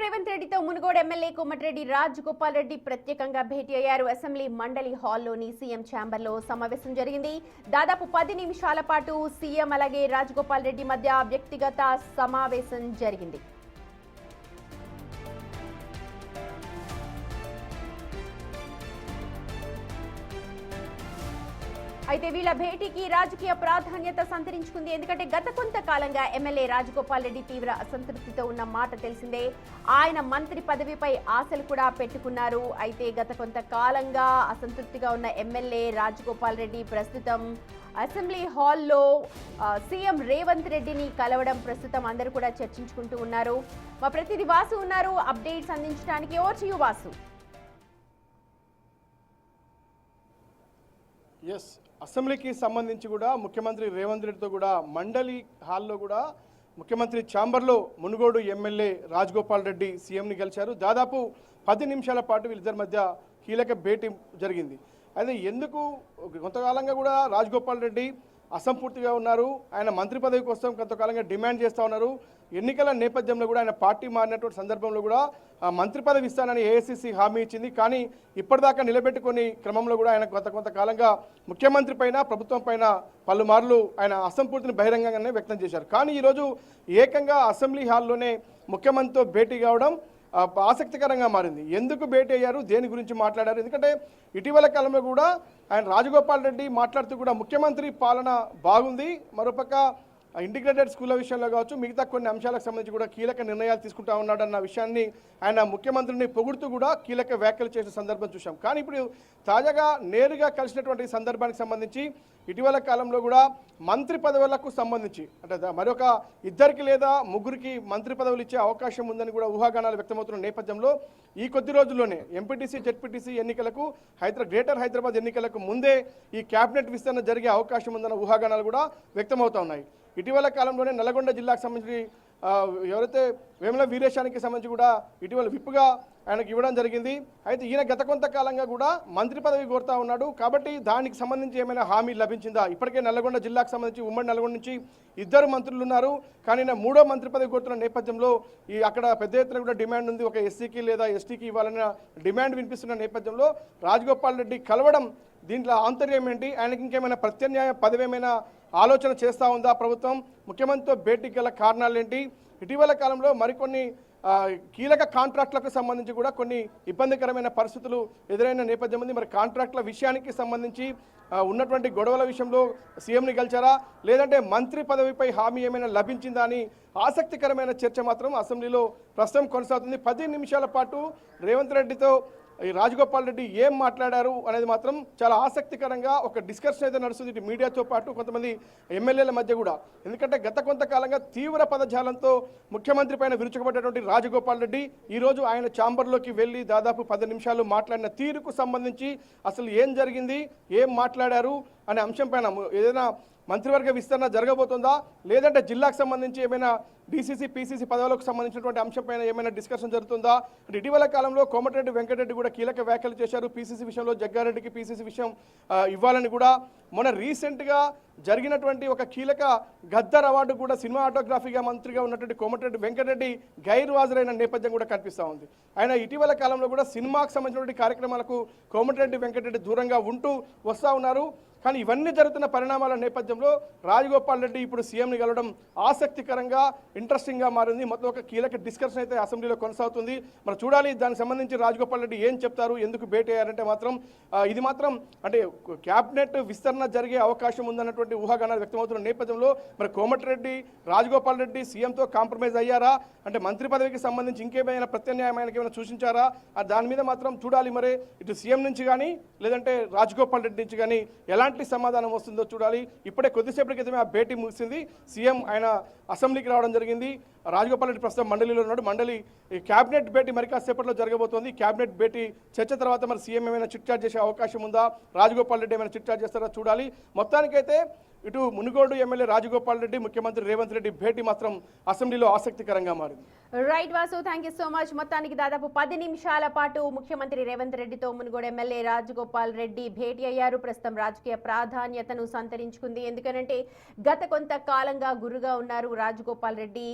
రేవంత్ రెడ్డితో మునుగోడు ఎమ్మెల్యే కోమటిరెడ్డి రాజగోపాల్ రెడ్డి ప్రత్యేకంగా భేటీ అయ్యారు. అసెంబ్లీ మండలి హాల్లోని సీఎం ఛాంబర్లో సమావేశం జరిగింది. దాదాపు 10 నిమిషాల పాటు సీఎం అలాగే రాజగోపాల్ రెడ్డి మధ్య వ్యక్తిగత సమావేశం జరిగింది. అయితే వీళ్ళ భేటీకి రాజకీయ ప్రాధాన్యత సంతరించుకుంది. ఎందుకంటే గత కొంతకాలంగా ఎమ్మెల్యే రాజగోపాల్ రెడ్డి తీవ్ర అసంతృప్తితో ఉన్న మాట తెలిసిందే. ఆయన మంత్రి పదవిపై ఆశలు కూడా పెట్టుకున్నారు. అయితే గత కొంతకాలంగా అసంతృప్తిగా ఉన్న ఎమ్మెల్యే రాజగోపాల్ రెడ్డి ప్రస్తుతం అసెంబ్లీ హాల్లో సీఎం రేవంత్ రెడ్డిని కలవడం ప్రస్తుతం అందరూ కూడా చర్చించుకుంటూ ఉన్నారు. మా ప్రతినిధి వాసు ఉన్నారు అప్డేట్స్ అందించడానికి. Over to you Vasu. Yes, అసెంబ్లీకి సంబంధించి కూడా ముఖ్యమంత్రి రేవంత్ రెడ్డితో కూడా మండలి హాల్లో కూడా ముఖ్యమంత్రి ఛాంబర్లో మునుగోడు ఎమ్మెల్యే రాజగోపాల్ రెడ్డి సీఎంని గెలిచారు. దాదాపు 10 నిమిషాల పాటు వీళ్ళిద్దరి మధ్య కీలక భేటీ జరిగింది. అయితే ఎందుకు కొంతకాలంగా కూడా రాజగోపాల్ రెడ్డి అసంపూర్తిగా ఉన్నారు. ఆయన మంత్రి పదవి కోసం కొంతకాలంగా డిమాండ్ చేస్తూ ఉన్నారు. ఎన్నికల నేపథ్యంలో కూడా ఆయన పార్టీ మారినటువంటి సందర్భంలో కూడా మంత్రి పదవి ఇస్తానని ఏఐసీసీ హామీ ఇచ్చింది. కానీ ఇప్పటిదాకా నిలబెట్టుకుని క్రమంలో కూడా ఆయన కొంతకాలంగా ముఖ్యమంత్రి పైన ప్రభుత్వం పైన పలుమార్లు ఆయన అసంపూర్తిని బహిరంగంగానే వ్యక్తం చేశారు. కానీ ఈరోజు ఏకంగా అసెంబ్లీ హాల్లోనే ముఖ్యమంత్రితో భేటీ కావడం ఆసక్తికరంగా మారింది. ఎందుకు భేటీ అయ్యారు, దేని గురించి మాట్లాడారు? ఎందుకంటే ఇటీవల కాలంలో కూడా ఆయన రాజగోపాల్ రెడ్డి మాట్లాడుతూ కూడా ముఖ్యమంత్రి పాలన బాగుంది, మరోపక్క ఇంటిగ్రేటెడ్ స్కూళ్ళ విషయంలో కావచ్చు మిగతా కొన్ని అంశాలకు సంబంధించి కూడా కీలక నిర్ణయాలు తీసుకుంటా ఉన్నాడన్న విషయాన్ని ఆయన ముఖ్యమంత్రిని పొగుడుతూ కూడా కీలక వ్యాఖ్యలు చేసిన సందర్భం చూసాం. కానీ ఇప్పుడు తాజాగా నేరుగా కలిసినటువంటి సందర్భానికి సంబంధించి ఇటీవల కాలంలో కూడా మంత్రి పదవులకు సంబంధించి అంటే మరొక 2 లేదా 3 మంత్రి పదవులు ఇచ్చే అవకాశం ఉందని కూడా ఊహాగానాలు వ్యక్తమవుతున్న నేపథ్యంలో ఈ కొద్ది రోజుల్లోనే ఎంపీటీసీ జెడ్పీటీసీ ఎన్నికలకు గ్రేటర్ హైదరాబాద్ ఎన్నికలకు ముందే ఈ క్యాబినెట్ విస్తరణ జరిగే అవకాశం ఉందన్న ఊహాగానాలు కూడా వ్యక్తమవుతా ఉన్నాయి. ఇటీవల కాలంలోనే నల్గొండ జిల్లాకు సంబంధించి ఎవరైతే వేముల వీరేశానికి సంబంధించి కూడా ఇటీవల విప్పుగా ఆయనకు ఇవ్వడం జరిగింది. అయితే ఈయన గత కొంతకాలంగా కూడా మంత్రి పదవి కోరుతా ఉన్నాడు. కాబట్టి దానికి సంబంధించి ఏమైనా హామీ లభించిందా? ఇప్పటికే నల్గొండ జిల్లాకు సంబంధించి ఉమ్మడి నల్గొండ నుంచి 2 మంత్రులు ఉన్నారు. కానీ ఈయన 3వ మంత్రి పదవి కోరుతున్న నేపథ్యంలో అక్కడ పెద్ద ఎత్తున కూడా డిమాండ్ ఉంది. ఒక ఎస్సీకి లేదా ఎస్టీకి ఇవ్వాలన్న డిమాండ్ వినిపిస్తున్న నేపథ్యంలో రాజగోపాల్ రెడ్డి కలవడం దీంట్లో ఆంతర్యం ఏంటి? ఆయనకి ఇంకేమైనా ప్రత్యామ్నాయ పదవి ఏమైనా ఆలోచన చేస్తూ ఉందా ప్రభుత్వం? ముఖ్యమంత్రితో భేటీకి గల కారణాలు ఏంటి? ఇటీవల కాలంలో మరికొన్ని కీలక కాంట్రాక్టులకు సంబంధించి కూడా కొన్ని ఇబ్బందికరమైన పరిస్థితులు ఎదురైన నేపథ్యం ఉంది. మరి కాంట్రాక్టుల విషయానికి సంబంధించి ఉన్నటువంటి గొడవల విషయంలో సీఎంని గెలిచారా, లేదంటే మంత్రి పదవిపై హామీ ఏమైనా లభించిందా అని ఆసక్తికరమైన చర్చ మాత్రం అసెంబ్లీలో ప్రస్తుతం కొనసాగుతుంది. 10 నిమిషాల పాటు రేవంత్ రెడ్డితో ఈ రాజగోపాల్ రెడ్డి ఏం మాట్లాడారు అనేది మాత్రం చాలా ఆసక్తికరంగా ఒక డిస్కషన్ అయితే నడుస్తుంది ఇటు మీడియాతో పాటు కొంతమంది ఎమ్మెల్యేల మధ్య కూడా. ఎందుకంటే గత కొంతకాలంగా తీవ్ర పదజాలంతో ముఖ్యమంత్రి పైన విరుచుకుపడ్డటువంటి రాజగోపాల్ రెడ్డి ఈరోజు ఆయన ఛాంబర్లోకి వెళ్ళి దాదాపు 10 నిమిషాలు మాట్లాడిన తీరుకు సంబంధించి అసలు ఏం జరిగింది, ఏం మాట్లాడారు అనే అంశం పైన ఏదైనా మంత్రివర్గ విస్తరణ జరగబోతుందా, లేదంటే జిల్లాకు సంబంధించి ఏమైనా డీసీసీ పీసీసీ పదవులకు సంబంధించినటువంటి అంశంపైన ఏమైనా డిస్కషన్ జరుగుతుందా? ఇటీవల కాలంలో కోమటిరెడ్డి వెంకటరెడ్డి కూడా కీలక వ్యాఖ్యలు చేశారు. పీసీసీ విషయంలో జగ్గారెడ్డికి పీసీసీ విషయం ఇవ్వాలని కూడా. మొన్న రీసెంట్గా జరిగినటువంటి ఒక కీలక గద్దర్ అవార్డు కూడా సినిమాటోగ్రఫీగా మంత్రిగా ఉన్నటువంటి కోమటిరెడ్డి వెంకటరెడ్డి గైర్హాజరైన నేపథ్యం కూడా కనిపిస్తూ ఉంది. ఆయన ఇటీవల కాలంలో కూడా సినిమాకు సంబంధించినటువంటి కార్యక్రమాలకు కోమటిరెడ్డి వెంకటరెడ్డి దూరంగా ఉంటూ వస్తూ ఉన్నారు. కానీ ఇవన్నీ జరుగుతున్న పరిణామాల నేపథ్యంలో రాజగోపాల్ రెడ్డి ఇప్పుడు సీఎంని కలవడం ఆసక్తికరంగా ఇంట్రెస్టింగ్గా మారింది. మొత్తం ఒక కీలక డిస్కషన్ అయితే అసెంబ్లీలో కొనసాగుతుంది. మరి చూడాలి దానికి సంబంధించి రాజగోపాల్ రెడ్డి ఏం చెప్తారు, ఎందుకు భేటీ అయ్యారంటే మాత్రం ఇది మాత్రం అంటే క్యాబినెట్ విస్తరణ జరిగే అవకాశం ఉందన్నటువంటి ఊహాగానాలు వ్యక్తమవుతున్న నేపథ్యంలో మరి కోమటిరెడ్డి రాజగోపాల్ రెడ్డి సీఎంతో కాంప్రమైజ్ అయ్యారా, అంటే మంత్రి పదవికి సంబంధించి ఇంకేమైనా ప్రత్యామ్నాయమైనా ఏమైనా సూచించారా, దాని మీద మాత్రం చూడాలి. మరి ఇటు సీఎం నుంచి కానీ లేదంటే రాజగోపాల్ రెడ్డి నుంచి కానీ ఎలాంటి సమాధానం వస్తుందో చూడాలి. ఇప్పుడే కొద్దిసేపటి క్రితమే ఆ భేటీ ముగిసింది. సీఎం ఆయన అసెంబ్లీకి రావడం జరిగింది. రాజగోపాల్ రెడ్డి ప్రస్తుతం మండలిలో ఉన్నాడు. మండలి క్యాబినెట్ భేటీ మరి కాసేపట్లో జరగబోతోంది. క్యాబినెట్ భేటీ చర్చ తర్వాత మరి సీఎం ఏమైనా చిట్చాట్ చేసే అవకాశం ఉందా, రాజగోపాల్ రెడ్డి ఏమైనా చిట్చాట్ చేస్తారో చూడాలి. మొత్తానికైతే ఇటు మునుగోడు ఎమ్మెల్యే రాజగోపాల్ రెడ్డి ముఖ్యమంత్రి రేవంత్ రెడ్డి భేటీ మాత్రం అసెంబ్లీలో ఆసక్తికరంగా మారింది. Right Vasu, thank you so much. మొత్తానికి దాదాపు 10 నిమిషాల పాటు ముఖ్యమంత్రి రేవంత్ రెడ్డితో మునుగోడు ఎమ్మెల్యే రాజగోపాల్ రెడ్డి భేటీ అయ్యారు. ప్రస్తుతం రాజకీయ ప్రాధాన్యతను సంతరించుకుంది. ఎందుకంటే గత కొంతకాలంగా గురుగా ఉన్నారు రాజగోపాల్ రెడ్డి.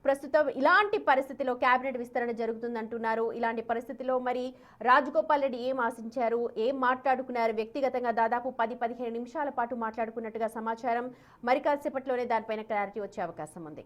ప్రస్తుతం ఇలాంటి పరిస్థితిలో కేబినెట్ విస్తరణ జరుగుతుందంటున్నారు. ఇలాంటి పరిస్థితిలో మరి రాజగోపాల్ రెడ్డి ఏం ఆశించారు, ఏం మాట్లాడుకున్నారు, వ్యక్తిగతంగా దాదాపు 10-15 నిమిషాల పాటు మాట్లాడుకున్నట్టుగా సమాచారం. మరి కాసేపట్లోనే దానిపైన క్లారిటీ వచ్చే అవకాశం ఉంది.